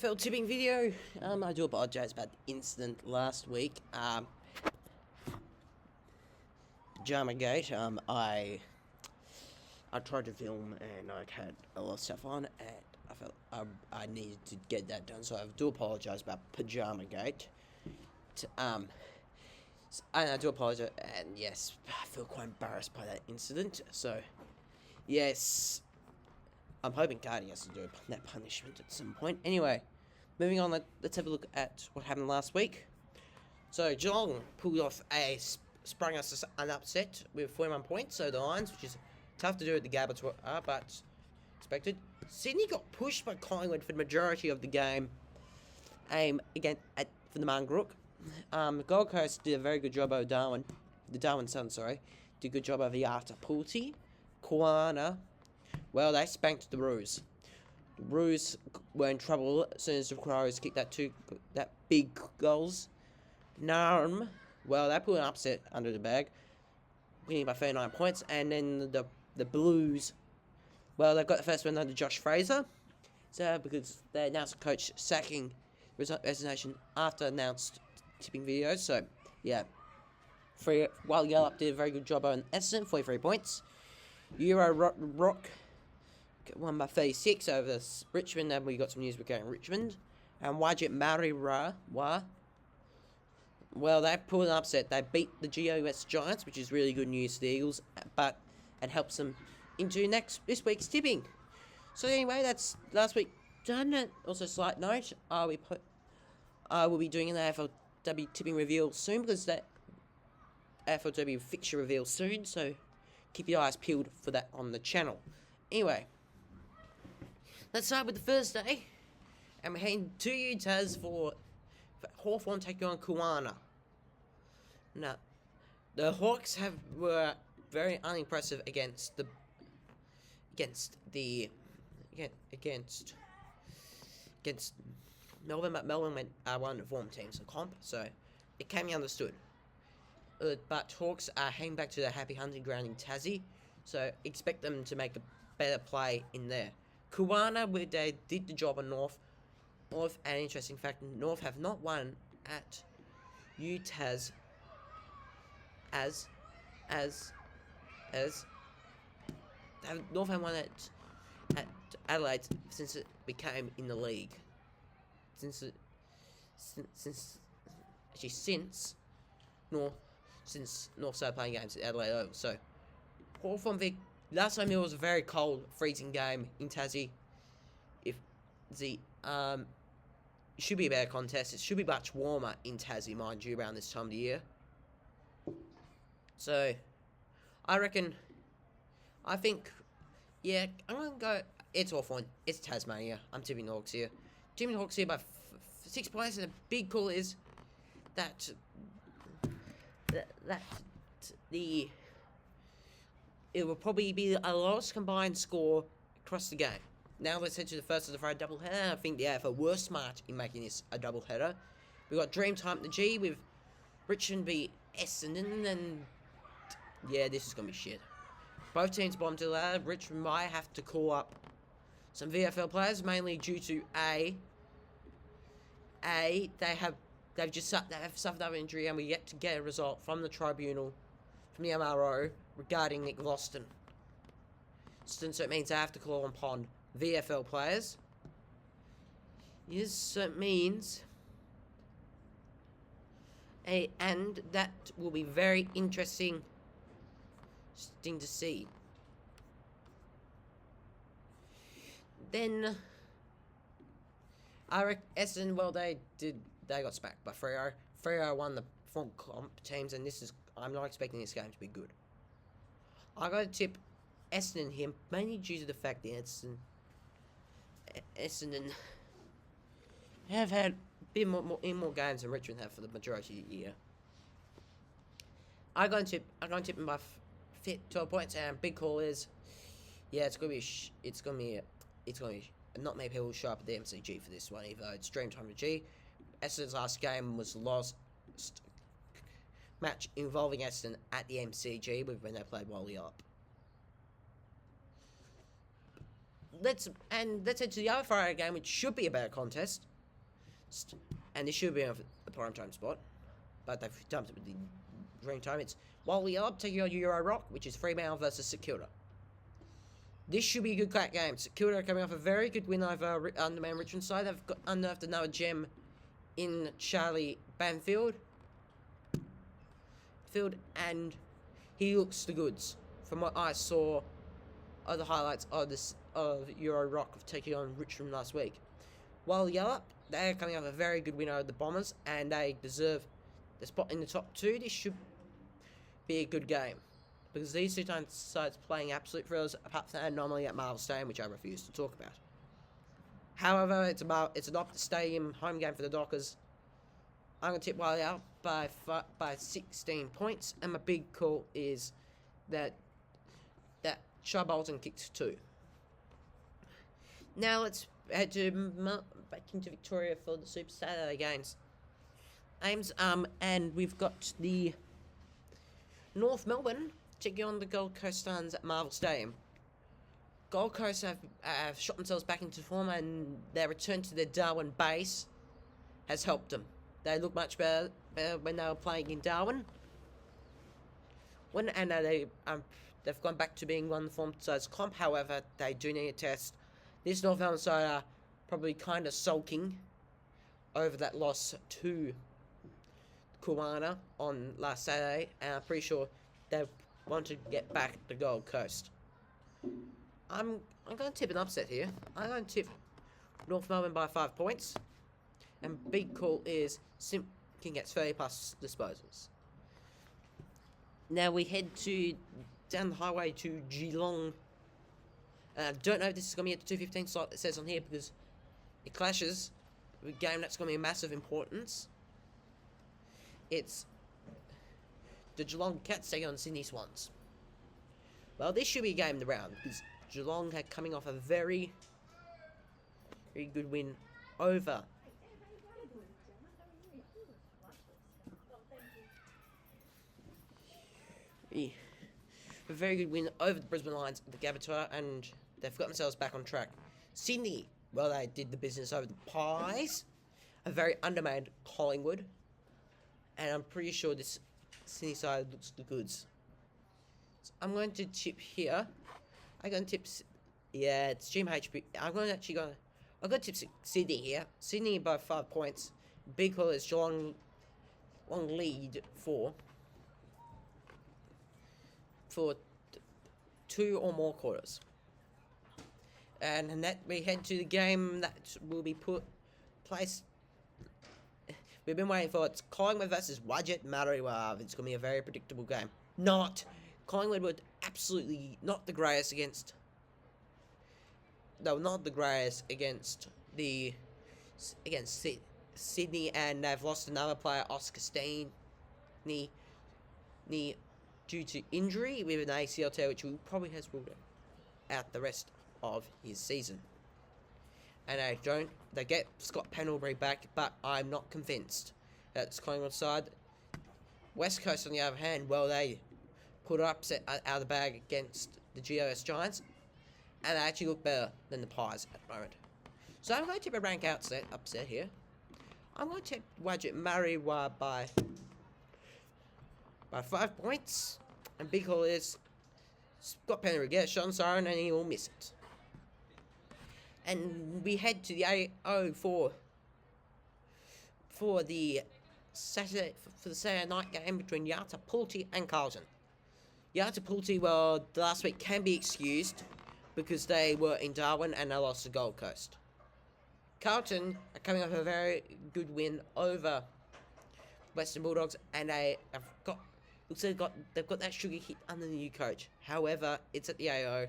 AFL tipping video. I do apologise about the incident last week. Pajama Gate. I tried to film and I had a lot of stuff on, and I felt I needed to get that done. So I do apologise about Pajama Gate. And I do apologise, and yes, I feel quite embarrassed by that incident. So, yes. I'm hoping Cardi has to do that punishment at some point. Anyway, moving on, let's have a look at what happened last week. So, Geelong pulled off sprung us an upset with 41 points over the Lions, which is tough to do at the Gabba, but expected. Sydney got pushed by Collingwood for the majority of the game. Again, for the Mangrook. Gold Coast did a very good job over Darwin. The Darwin Sun, did a good job over Yata Pulti. Koana. Well, they spanked the Roos. The Roos were in trouble as soon as the Crows kicked that big goals. Narm, well, they put an upset under the bag, winning by 39 points. And then the Blues, well, they've got the first win under Josh Fraser. So, because they announced the coach sacking resignation after announced tipping videos. So, yeah. While Yellup did a very good job on Essendon, 43 points. Euro Rock won by 36 over Richmond, and we got some news regarding Richmond. And Wajit Marira, well, they pulled an upset. They beat the GOS Giants, which is really good news for the Eagles, and helps them into this week's tipping. So anyway, that's last week done. Also, slight note, I will be doing an AFLW tipping reveal soon, because that AFLW fixture reveal soon, so keep your eyes peeled for that on the channel. Anyway, let's start with the first day, and we're heading to Utah's for Hawthorn taking on Kuana. Now, the Hawks were very unimpressive against Melbourne, but Melbourne went one of the form teams in comp, so it can be understood. But Hawks are heading back to their happy hunting ground in Tassie, so expect them to make a better play in there. Kuana, they did the job on North, an interesting fact, North have not won at Utah's North have won at Adelaide since it became in the league. Since North started playing games at Adelaide Oval. So, Hawthorn Vic, last time it was a very cold, freezing game in Tassie. It should be a better contest. It should be much warmer in Tassie, mind you, around this time of the year. So, I'm going to go, it's Hawthorn, it's Tasmania. I'm tipping the Hawks here. Tipping the Hawks here by 6 points, and the big call is that it will probably be a lowest combined score across the game. Now let's head to the first of the Friday doubleheader. I think the AFL were smart in making this a doubleheader. We've got Dreamtime at the G with Richmond v Essendon, and yeah, this is going to be shit. Both teams bottom to the ladder. Richmond might have to call up some VFL players, mainly due to they've suffered another injury, and we're yet to get a result from the tribunal, from the MRO, regarding Nick Loston. So it means they have to call upon VFL players. Yes, so it means, and that will be very interesting to see. Then, I reckon Essendon, well, they got smacked by Freo. Freo won the front comp teams, and I'm not expecting this game to be good. I got to tip Essendon here, mainly due to the fact that Essendon have had a bit more games than Richmond have for the majority of the year. I'm going to tip them by 12 points, and big call is, yeah, it's gonna be not many people show up at the MCG for this one, even though it's Dreamtime to G. Essendon's last game was the last match involving Essendon at the MCG when they played Wally Up. Let's head to the other Friday game, which should be a better contest. And this should be on the prime time spot, but they've dumped it with the dream time. It's Wally Yallop taking on Euro Rock, which is Fremantle versus Secura. This should be a good crack game. Secura coming off a very good win over Underman Richmond side. They've got unearthed another gem in Charlie Banfield. And he looks the goods from what I saw of the highlights of Euro Rock of taking on Richmond last week. While Yallop, they're coming off a very good win over the Bombers, and they deserve the spot in the top 2. This should be a good game, because these two sides playing absolute thrills, apart from that anomaly at Marvel Stadium, which I refuse to talk about. However, it's an Optus Stadium home game for the Dockers. I'm going to tip Wally out by 16 points, and my big call is that Shai Bolton kicked 2. Now let's head back into Victoria for the Super Saturday games. And we've got the North Melbourne taking on the Gold Coast Suns at Marvel Stadium. Gold Coast have shot themselves back into form, and their return to their Darwin base has helped them. They look much better when they were playing in Darwin. They've gone back to being one of the form sides comp. However, they do need a test. This North Melbourne side are probably kind of sulking over that loss to Kuwana on last Saturday, and I'm pretty sure they want to get back to Gold Coast. I'm going to tip an upset here. I'm going to tip North Melbourne by 5 points, and big call is Simpkin gets 30 plus disposals. Now we head down the highway to Geelong. I don't know if this is going to be at the 2:15 slot it says on here, because it clashes with a game that's going to be of massive importance. It's the Geelong Cats taking on Sydney Swans. Well, this should be a game in the round, because Geelong had coming off a very, very good win over a very good win over the Brisbane Lions at the Gabatoir, and they've got themselves back on track. Sydney, well, they did the business over the Pies, a very undermanned Collingwood, and I'm pretty sure this Sydney side looks the goods. So I'm going to tip here. I'm going to tip, yeah, it's Jim HB. I'm going to tip Sydney here. Sydney by 5 points. Big call is Geelong long lead for 2 or more quarters. And that we head to the game that will be placed. We've been waiting for it. It's Collingwood versus Wajid Mariwar. It's going to be a very predictable game. Collingwood were absolutely not the greatest against. They were not the greatest against Sydney, and they've lost another player, Oscar Steen, due to injury with an ACL tear, which probably has ruled out the rest of his season. And they get Scott Pendlebury back, but I'm not convinced. That's Collingwood side. West Coast, on the other hand, well, they put upset out of the bag against the GOS Giants, and they actually look better than the Pies at the moment. So I'm going to tip a rank upset here. I'm going to tip Wajid Mariwar by 5 points, and big call is Scott Pendlebury gets Sean Siren, and he will miss it. And we head to the AO for the Saturday night game between Yata Pulti and Carlton. Yata Pulti, well, last week can be excused because they were in Darwin and they lost to Gold Coast. Carlton are coming off a very good win over Western Bulldogs, and they've got that sugar hit under the new coach. However, it's at the AO.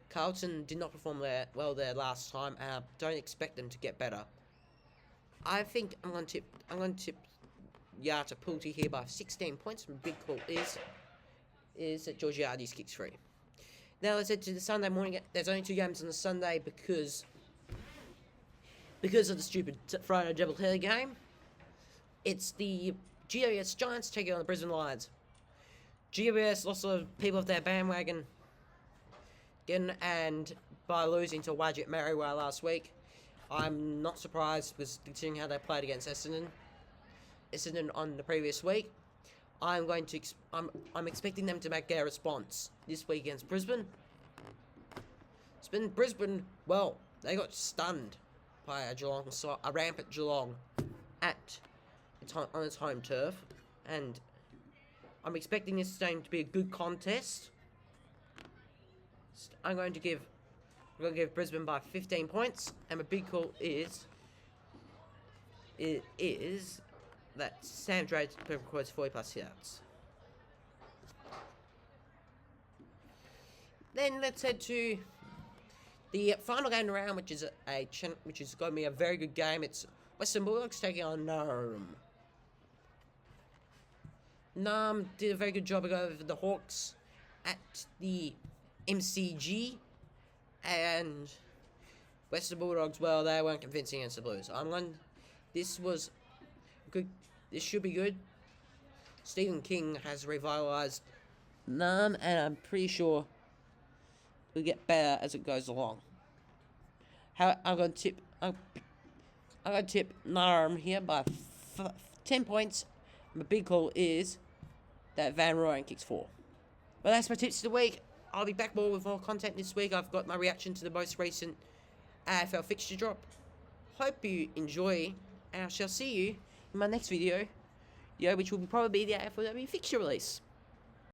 Carlton did not perform well there last time, and I don't expect them to get better. I think I'm going to tip Yata Pulti here by 16 points. My big call is that Georgiades kicks 3. Now let's head to the Sunday morning. There's only 2 games on the Sunday because of the stupid Friday double header game. It's the GWS Giants taking on the Brisbane Lions. GWS lost a lot of people off their bandwagon and by losing to Wajid Mariwar last week. I'm not surprised because considering how they played against Essendon on the previous week. I'm expecting them to make their response this week against Brisbane. Brisbane, well, they got stunned by a rampant Geelong on its home turf, and I'm expecting this game to be a good contest. I'm going to give Brisbane by 15 points, and my big call is that Sam Drake records 40 plus hits. Then let's head to the final game around, which is going to be a very good game. It's Western Bulldogs taking on Narm. Narm did a very good job over the Hawks at the MCG, and Western Bulldogs, well, they weren't convincing against the Blues. This was good. This should be good. Stephen King has revitalised Narm, and I'm pretty sure it'll get better as it goes along. I'm going to tip Narm here by 10 points. My big call is that Van Rooyen kicks 4. Well, that's my tips of the week. I'll be back more with more content this week. I've got my reaction to the most recent AFL fixture drop. Hope you enjoy, and I shall see you in my next video, which will probably be the AFLW fixture release.